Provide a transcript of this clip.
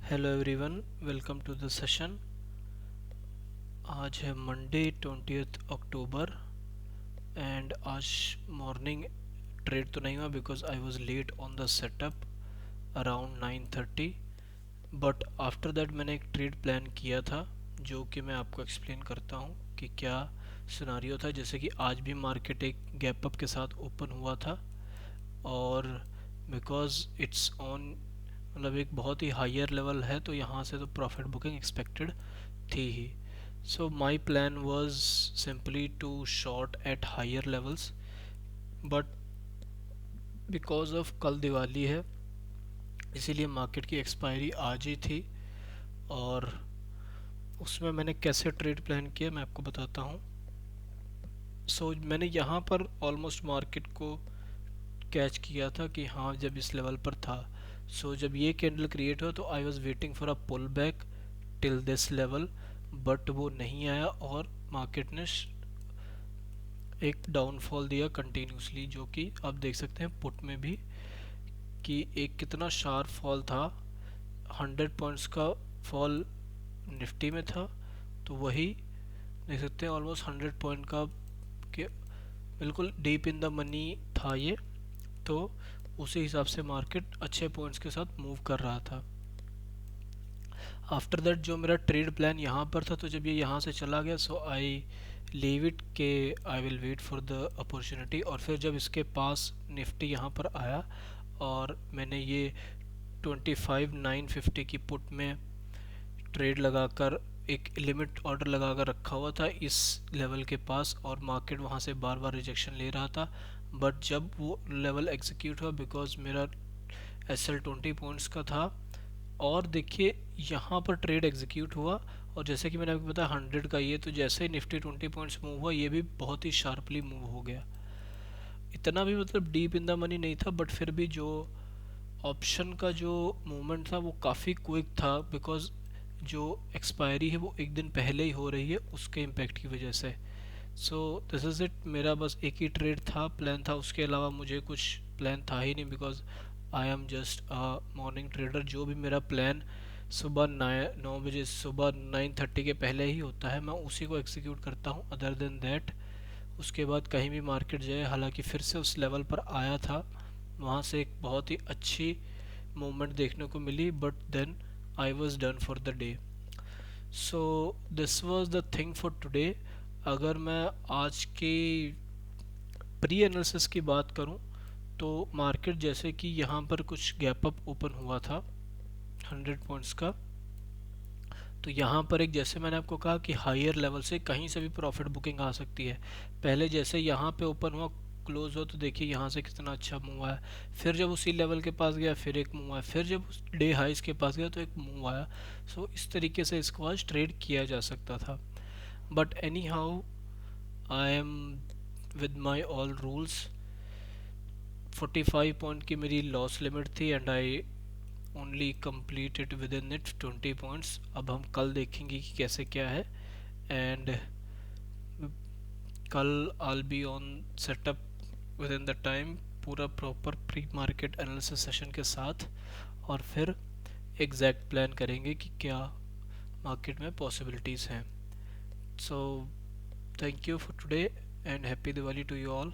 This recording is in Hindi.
Hello everyone, welcome to the session. आज है मंडे 20th अक्टूबर एंड आज मॉर्निंग ट्रेड तो नहीं हुआ because I was late on the setup around 9:30। But after that मैंने एक ट्रेड प्लान किया था जो कि मैं आपको एक्सप्लेन करता हूँ कि क्या सिनारियो था। जैसे कि आज भी मार्केट एक गैप अप के साथ ओपन हुआ था और बिकॉज इट्स ऑन मतलब एक बहुत ही हायर लेवल है तो यहाँ से तो प्रॉफिट बुकिंग एक्सपेक्टेड थी ही। So my plan was simply to short at higher levels, but because of कल दिवाली है इसीलिए मार्केट की एक्सपायरी आज ही थी और उसमें मैंने कैसे ट्रेड प्लान किया मैं आपको बताता हूँ। मैंने यहाँ पर ऑलमोस्ट मार्केट को कैच किया था कि हाँ जब इस लेवल पर था। जब ये कैंडल क्रिएट हुआ तो I was waiting for a pull back till this level, but वो नहीं आया और मार्केट ने एक डाउनफॉल दिया कंटिन्यूसली, जो कि आप देख सकते हैं पुट में भी कि एक कितना शार्प फॉल था। 100 पॉइंट्स का फॉल निफ्टी में था, तो वही देख सकते हैं ऑलमोस्ट 100 पॉइंट का के बिल्कुल डीप इन द मनी था ये। तो उसी हिसाब से मार्केट अच्छे पॉइंट्स के साथ मूव कर रहा था। आफ्टर दैट जो मेरा ट्रेड प्लान यहाँ पर था, तो जब ये यहाँ से चला गया सो आई लीव इट के I will wait for the opportunity. और फिर जब इसके पास निफ्टी यहाँ पर आया और मैंने ये 25,950 की पुट में ट्रेड लगाकर एक लिमिट ऑर्डर लगाकर रखा हुआ था इस लेवल के पास और मार्केट वहाँ से बार बार रिजेक्शन ले रहा था। बट जब वो लेवल एग्जीक्यूट हुआ बिकॉज मेरा एसएल 20 पॉइंट्स का था और देखिए यहाँ पर ट्रेड एग्जीक्यूट हुआ और जैसे कि मैंने आपको बताया 100 का ये, तो जैसे ही निफ्टी 20 पॉइंट्स मूव हुआ ये भी बहुत ही शार्पली मूव हो गया। इतना भी मतलब डीप इन द मनी नहीं था बट फिर भी जो ऑप्शन का जो मूवमेंट था वो काफ़ी क्विक था बिकॉज जो एक्सपायरी है वो एक दिन पहले ही हो रही है उसके इम्पैक्ट की वजह से। So this is it. मेरा बस एक ही ट्रेड था, प्लान था, उसके अलावा मुझे कुछ प्लान था ही नहीं because I am just a morning trader. जो भी मेरा प्लान सुबह 9 बजे सुबह 9:30 के पहले ही होता है मैं उसी को एग्जीक्यूट करता हूँ। अदर देन दैट उसके बाद कहीं भी मार्केट जाए, हालांकि फिर से उस लेवल पर आया था, वहाँ से एक बहुत ही अच्छी मूवमेंट देखने को मिली but then I was done for the day. So this was the thing for today. अगर मैं आज की प्री एनालिसिस की बात करूं तो मार्केट जैसे कि यहाँ पर कुछ गैप अप ओपन हुआ था 100 पॉइंट्स का, तो यहाँ पर एक जैसे मैंने आपको कहा कि हायर लेवल से कहीं से भी प्रॉफिट बुकिंग आ सकती है। पहले जैसे यहाँ पे ओपन हुआ क्लोज हो तो देखिए यहाँ से कितना अच्छा मूव आया, फिर जब उसी लेवल के पास गया फिर एक मूव आया, फिर जब डे हाइस के पास गया तो एक मूव आया। इस तरीके से इसको आज ट्रेड किया जा सकता था। But any how I am with my all rules. 45 point की मेरी लॉस लिमिट थी and I only complete it with in it 20 points. अब हम कल देखेंगे कि कैसे क्या है एंड कल I be on setup within the time पूरा proper pre market analysis session के साथ और फिर एग्जैक्ट प्लान करेंगे कि क्या मार्केट में पॉसिबिलिटीज़ हैं। So thank you for today and happy Diwali to you all.